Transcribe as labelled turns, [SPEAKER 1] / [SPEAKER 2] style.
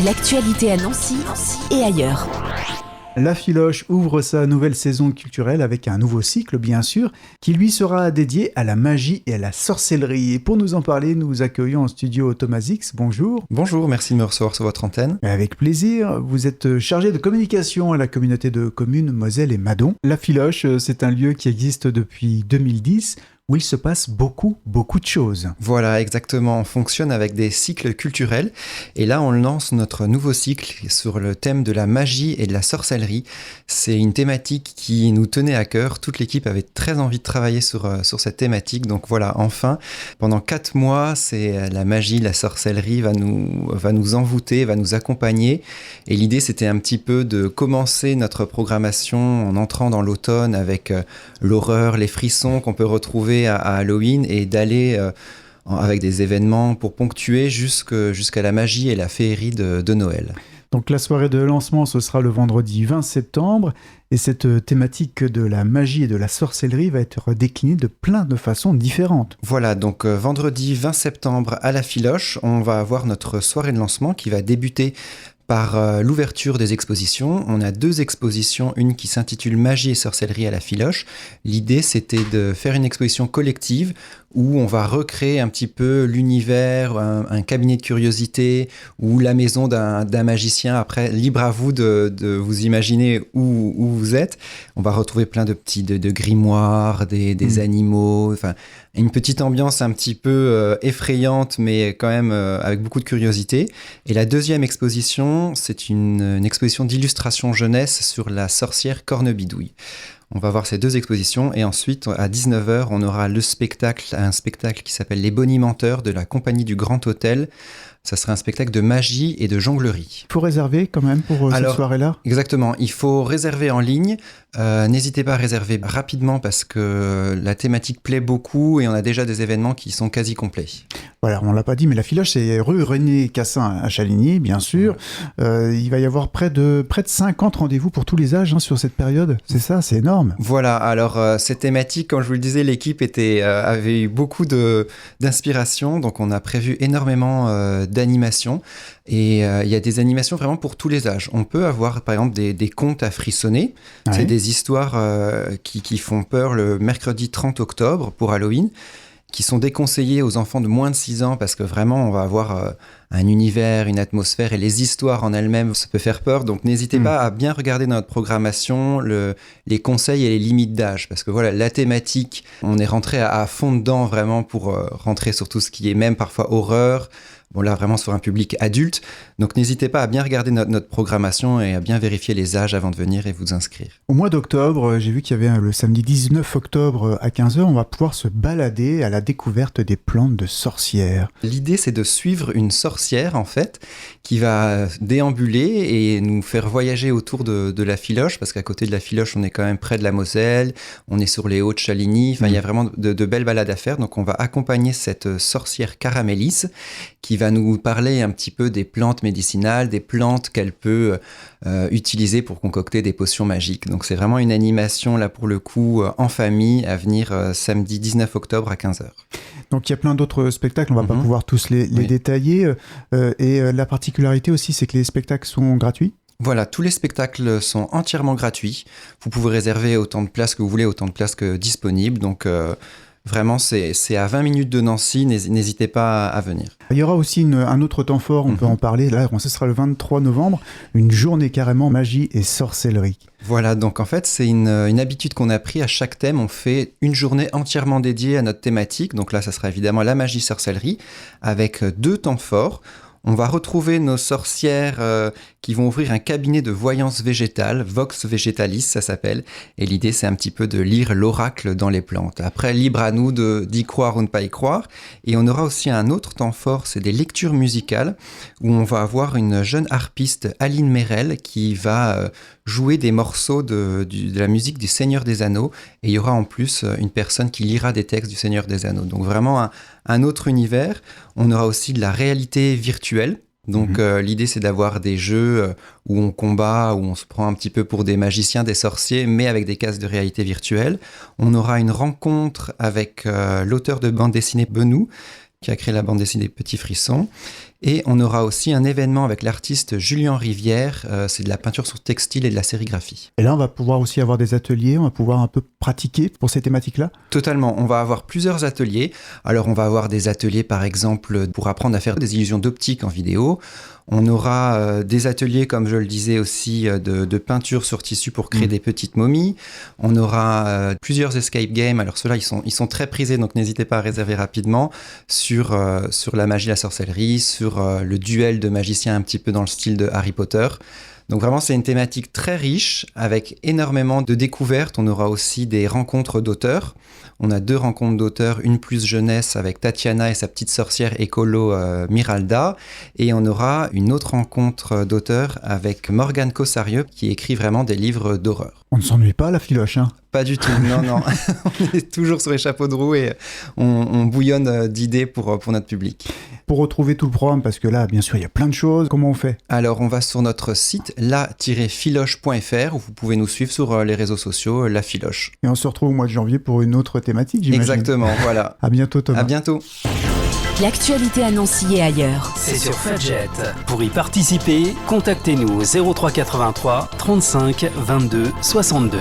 [SPEAKER 1] L'actualité à Nancy et ailleurs.
[SPEAKER 2] La Filoche ouvre sa nouvelle saison culturelle avec un nouveau cycle, bien sûr, qui lui sera dédié à la magie et à la sorcellerie. Et pour nous en parler, nous accueillons en studio Thomas X. Bonjour.
[SPEAKER 3] Bonjour, merci de me recevoir sur votre antenne.
[SPEAKER 2] Avec plaisir. Vous êtes chargé de communication à la communauté de communes Moselle et Madon. La Filoche, c'est un lieu qui existe depuis 2010, où il se passe beaucoup de choses.
[SPEAKER 3] Voilà, exactement. On fonctionne avec des cycles culturels. Et là, on lance notre nouveau cycle sur le thème de la magie et de la sorcellerie. C'est une thématique qui nous tenait à cœur. Toute l'équipe avait très envie de travailler sur cette thématique. Donc voilà, enfin, pendant 4 mois, c'est la magie, la sorcellerie va nous envoûter, va nous accompagner. Et l'idée, c'était un petit peu de commencer notre programmation en entrant dans l'automne avec l'horreur, les frissons qu'on peut retrouver à Halloween et d'aller avec des événements pour ponctuer jusqu'à la magie et la féerie de Noël.
[SPEAKER 2] Donc la soirée de lancement, ce sera le vendredi 20 septembre et cette thématique de la magie et de la sorcellerie va être déclinée de plein de façons différentes.
[SPEAKER 3] Voilà, donc vendredi 20 septembre à la Filoche, on va avoir notre soirée de lancement qui va débuter par l'ouverture des expositions. On a 2 expositions, une qui s'intitule Magie et sorcellerie à la Filoche. L'idée, c'était de faire une exposition collective où on va recréer un petit peu l'univers, un cabinet de curiosité ou la maison d'un magicien. Après, libre à vous de vous imaginer où vous êtes. On va retrouver plein de petits de grimoires, des animaux, enfin une petite ambiance un petit peu effrayante, mais quand même avec beaucoup de curiosité. Et la deuxième exposition, c'est une exposition d'illustration jeunesse sur la sorcière Cornebidouille. On va voir ces 2 expositions et ensuite, à 19h, on aura un spectacle qui s'appelle Les Bonimenteurs de la Compagnie du Grand Hôtel. Ça sera un spectacle de magie et de jonglerie.
[SPEAKER 2] Il faut réserver quand même pour cette soirée-là ?
[SPEAKER 3] Exactement, il faut réserver en ligne. N'hésitez pas à réserver rapidement parce que la thématique plaît beaucoup et on a déjà des événements qui sont quasi complets.
[SPEAKER 2] Voilà, on ne l'a pas dit, mais la Filoche, c'est rue René Cassin à Chaligny, bien sûr. Il va y avoir près de 50 rendez-vous pour tous les âges sur cette période. C'est ça, c'est énorme.
[SPEAKER 3] Voilà, alors cette thématique, comme je vous le disais, l'équipe avait eu beaucoup d'inspiration. Donc on a prévu énormément d'animations. Et il y a des animations vraiment pour tous les âges. On peut avoir, par exemple, des contes à frissonner. Ouais. C'est des histoires qui font peur le mercredi 30 octobre pour Halloween, qui sont déconseillées aux enfants de moins de 6 ans parce que vraiment, on va avoir un univers, une atmosphère et les histoires en elles-mêmes, ça peut faire peur. Donc, n'hésitez pas à bien regarder dans notre programmation les conseils et les limites d'âge parce que voilà, la thématique, on est rentré à fond dedans vraiment pour rentrer sur tout ce qui est même parfois horreur. Bon, là, vraiment sur un public adulte. Donc, n'hésitez pas à bien regarder notre programmation et à bien vérifier les âges avant de venir et vous inscrire.
[SPEAKER 2] Au mois d'octobre, j'ai vu qu'il y avait le samedi 19 octobre à 15h, on va pouvoir se balader à la découverte des plantes de sorcières.
[SPEAKER 3] L'idée, c'est de suivre une sorcière, en fait, qui va déambuler et nous faire voyager autour de la Filoche, parce qu'à côté de la Filoche, on est quand même près de la Moselle, on est sur les Hauts de Chaligny, enfin, il y a vraiment de belles balades à faire. Donc, on va accompagner cette sorcière Caramélis, qui va nous parler un petit peu des plantes médicinales, des plantes qu'elle peut utiliser pour concocter des potions magiques. Donc c'est vraiment une animation là pour le coup en famille à venir samedi 19 octobre à 15h.
[SPEAKER 2] Donc il y a plein d'autres spectacles, on va pas pouvoir tous les détailler. Et la particularité aussi, c'est que les spectacles sont gratuits.
[SPEAKER 3] Voilà, tous les spectacles sont entièrement gratuits. Vous pouvez réserver autant de places que vous voulez, autant de places que disponibles. Donc vraiment, c'est à 20 minutes de Nancy, n'hésitez pas à venir.
[SPEAKER 2] Il y aura aussi un autre temps fort, on peut en parler, là, ce sera le 23 novembre, une journée carrément magie et sorcellerie.
[SPEAKER 3] Voilà, donc en fait, c'est une habitude qu'on a pris à chaque thème, on fait une journée entièrement dédiée à notre thématique, donc là, ça sera évidemment la magie-sorcellerie, avec 2 temps forts. On va retrouver nos sorcières qui vont ouvrir un cabinet de voyance végétale, Vox Vegetalis ça s'appelle, et l'idée c'est un petit peu de lire l'oracle dans les plantes. Après, libre à nous d'y croire ou ne pas y croire, et on aura aussi un autre temps fort, c'est des lectures musicales, où on va avoir une jeune harpiste, Aline Merel, qui va jouer des morceaux de la musique du Seigneur des Anneaux, et il y aura en plus une personne qui lira des textes du Seigneur des Anneaux. Donc vraiment un autre univers. On aura aussi de la réalité virtuelle. Donc l'idée c'est d'avoir des jeux où on combat, où on se prend un petit peu pour des magiciens, des sorciers, mais avec des casques de réalité virtuelle. On aura une rencontre avec l'auteur de bande dessinée Benou, qui a créé la bande dessinée Petits Frissons. Et on aura aussi un événement avec l'artiste Julien Rivière, c'est de la peinture sur textile et de la sérigraphie.
[SPEAKER 2] Et là, on va pouvoir aussi avoir des ateliers, on va pouvoir un peu pratiquer pour ces thématiques-là?
[SPEAKER 3] Totalement, on va avoir plusieurs ateliers. Alors on va avoir des ateliers par exemple pour apprendre à faire des illusions d'optique en vidéo. On aura des ateliers, comme je le disais aussi, de peinture sur tissu pour créer des petites momies. On aura plusieurs escape games. Alors ceux-là, ils sont très prisés, donc n'hésitez pas à réserver rapidement sur la magie, la sorcellerie, sur le duel de magiciens un petit peu dans le style de Harry Potter. Donc vraiment, c'est une thématique très riche avec énormément de découvertes. On aura aussi des rencontres d'auteurs. On a 2 rencontres d'auteurs, une plus jeunesse avec Tatiana et sa petite sorcière écolo Miralda. Et on aura une autre rencontre d'auteurs avec Morgane Cossarieux qui écrit vraiment des livres d'horreur.
[SPEAKER 2] On ne s'ennuie pas à la filoche, hein?
[SPEAKER 3] Pas du tout, non. On est toujours sur les chapeaux de roue et on bouillonne d'idées pour notre public.
[SPEAKER 2] Pour retrouver tout le programme, parce que là, bien sûr, il y a plein de choses, comment on fait?
[SPEAKER 3] Alors, on va sur notre site la-filoche.fr où vous pouvez nous suivre sur les réseaux sociaux, La Filoche.
[SPEAKER 2] Et on se retrouve au mois de janvier pour une autre thématique, j'imagine.
[SPEAKER 3] Exactement, voilà.
[SPEAKER 2] À bientôt, Thomas.
[SPEAKER 3] À bientôt.
[SPEAKER 1] L'actualité à Nancy et ailleurs.
[SPEAKER 4] C'est sur Fudget. Pour y participer, contactez-nous au 03 83 35 22 62.